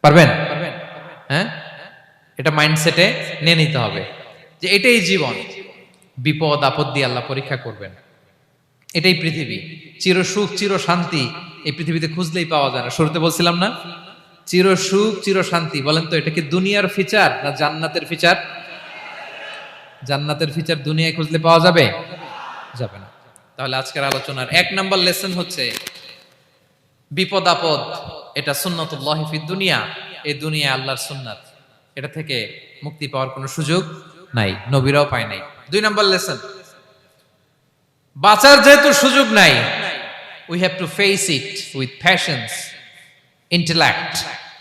Speaker 1: পারবেন? হ্যাঁ, এটা মাইন্ডসেটে নিয়ে নিতে হবে যে এটাই জীবন, বিপদ আপদ দিয়ে আল্লাহ পরীক্ষা করবেন। এটাই পৃথিবী। চির সুখ চির শান্তি এই পৃথিবীতে খুঁজলেই পাওয়া যায় না। শুরুতে বলছিলাম না, চির সুখ চির শান্তি। বলেন তো এটা কি দুনিয়ার ফিচার না জান্নাতের ফিচার? জান্নাতের ফিচার দুনিয়ায় খুঁজলে পাওয়া যাবে? যাবে না। তাহলে আজকের আলোচনার এক নাম্বার লেসন হচ্ছে বিপদ আপদ এটা সুন্নাতুল্লাহি ফিদ দুনিয়া। এই দুনিয়া আল্লাহর সুন্নাত, এটা থেকে মুক্তি পাওয়ার কোনো সুযোগ নাই, নবীরাও পায় নাই। দুই নাম্বার লেসন, বাঁচার যেহেতু সুযোগ নাই, we have to face it with patience, intellect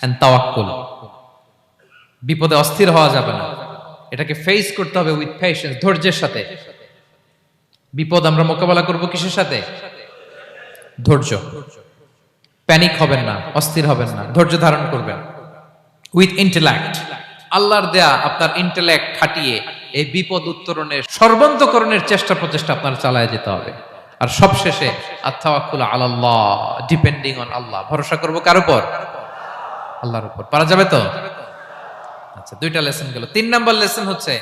Speaker 1: and tawakkul. বিপদে অস্থির হওয়া যাবে না, এটাকে ফেস করতে হবে উইথ পেশেন্স, ধৈর্যের সাথে। বিপদ আমরা মোকাবেলা করব কিসের সাথে? ধৈর্য। প্যানিক হবেন না, অস্থির হবেন না, ধৈর্য ধারণ করবেন উইথ ইন্টেলেক্ট। আল্লাহর দেয়া আপনার ইন্টেলেক্ট খাটিয়ে এই বিপদ উত্তরণের সর্বান্তকরণের চেষ্টা প্রচেষ্টা আপনার চালায় যেতে হবে। আর সবশেষে আত-তাওয়াক্কুল আলাল্লাহ, ডিপেন্ডিং অন আল্লাহ, ভরসা করব কার উপর? আল্লাহর উপর। পারা যাবে তো? আচ্ছা, দুইটা লেসন গেল। তিন নাম্বার লেসন হচ্ছে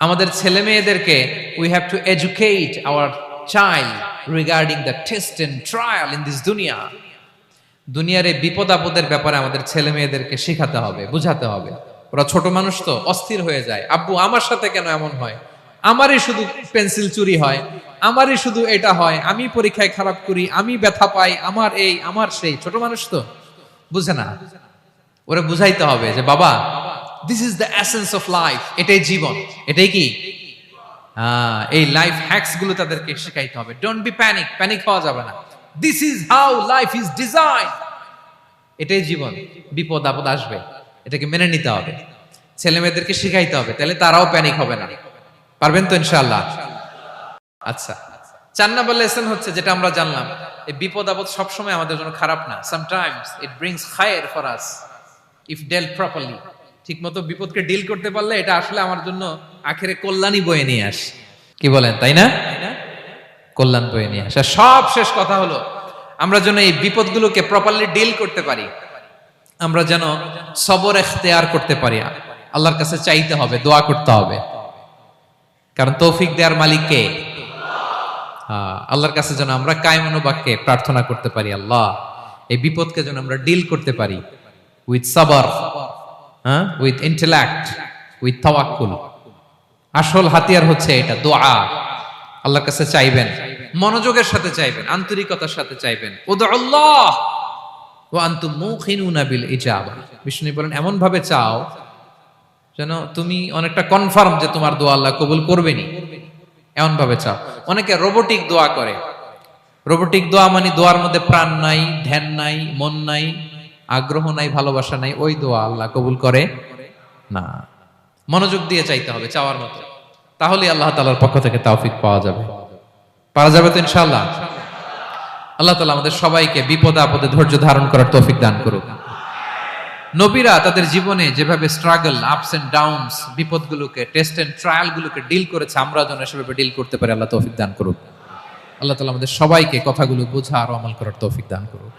Speaker 1: আমাদের ছেলে মেয়েদেরকে we have to educate our child regarding the test and trial in this দুনিয়া। দুনিয়ার এই বিপদ আপদের ব্যাপারে আমাদের ছেলে মেয়েদেরকে শেখাতে হবে, বুঝাতে হবে। ওরা ছোট মানুষ তো অস্থির হয়ে যায়, আব্বু আমার সাথে কেন এমন হয়, আমারই শুধু পেন্সিল চুরি হয়, আমারই শুধু এটা হয়, আমি পরীক্ষায় খারাপ করি, আমি ব্যথা পাই, আমার এই আমার সেই। ছোট মানুষ তো বুঝে না, ওরা বুঝাইতে হবে যে বাবা, this is the essence of life, এটাই জীবন, এটাই কি এই লাইফ হ্যাকস গুলো তাদেরকে শেখাইতে হবে। ডোন্ট বি প্যানিক, প্যানিক হওয়া যাবে না। This is how life is design, এটাই জীবন, বিপদ আপদ আসবে, এটাকে মেনে নিতে হবে। ছেলে মেয়েদেরকে শিখাইতে হবে, তাহলে তারাও প্যানিক হবে না। পারবেন তো ইনশাআল্লাহ? আচ্ছা, 4 নম্বর লেসন হচ্ছে যেটা আমরা জানলাম, এই বিপদ আপদ সবসময় আমাদের জন্য খারাপ না। সামটাইমস ইট ব্রিংস খায়ের for us if dealt properly. ঠিক মতো বিপদকে ডিল করতে পারলে এটা আসলে আমার জন্য আখেরে কল্যাণই বয়ে নিয়ে আসে। কি বলেন, তাই না? কল্যাণ বয়ে নিয়ে আসে। সব শেষ কথা হলো, আমরা যেন এই বিপদগুলোকে প্রপারলি ডিল করতে পারি, আমরা যেন সবর ইখতিয়ার করতে পারি। আল্লাহর কাছে চাইতে হবে, দোয়া করতে হবে, কারণ তৌফিক দেওয়ার মালিক কে? আল্লাহর কাছে যেন আমরা কায়মনোবাক্যে প্রার্থনা করতে পারি, আল্লাহ এই বিপদকে যেন আমরা ডিল করতে পারি উইথ সাবর, উইথ ইন্টেলেক্ট, উইথ তাওয়াক্কুল। আসল হাতিয়ার হচ্ছে এটা, দোয়া। আল্লাহর কাছে চাইবেন, মনোযোগের সাথে চাইবেন, আন্তরিকতার সাথে চাইবেন। উদউল্লাহ ওয়া আনতুম মুখিনুনা বিল ইজাবা। বিষ্ণু বলেন এমন ভাবে চাও যেন তুমি অনেকটা কনফার্ম যে তোমার দোয়া আল্লাহ কবুল করবেনই, এমন ভাবে চাও। অনেকে রোবোটিক দোয়া করে। রোবোটিক দোয়া মানে দোয়ার মধ্যে প্রাণ নাই, ধ্যান নাই, মন নাই, আগ্রহ নাই, ভালোবাসা নাই, ওই দোয়া আল্লাহ কবুল করে না। মনোযোগ দিয়ে চাইতে হবে চাওয়ার মতো, তাহলে আল্লাহ তাআলার পক্ষ থেকে তৌফিক পাওয়া যাবে। পারা যাবে তো ইনশাআল্লাহ? আল্লাহ তাআলা আমাদের সবাইকে বিপদে আপদে ধৈর্য ধারণ করার তৌফিক দান করুক। নবীরা তাদের জীবনে যেভাবে স্ট্রাগল, আপস এন্ড ডাউনস, বিপদগুলোকে, টেস্ট এন্ড ট্রায়াল গুলোকে ডিল করেছে, আমরা যেন সেভাবে ডিল করতে পারি। আল্লাহ তৌফিক দান করুক। আল্লাহ তাআলা আমাদের সবাইকে কথাগুলো বোঝা আর আমল করার তৌফিক দান করুক।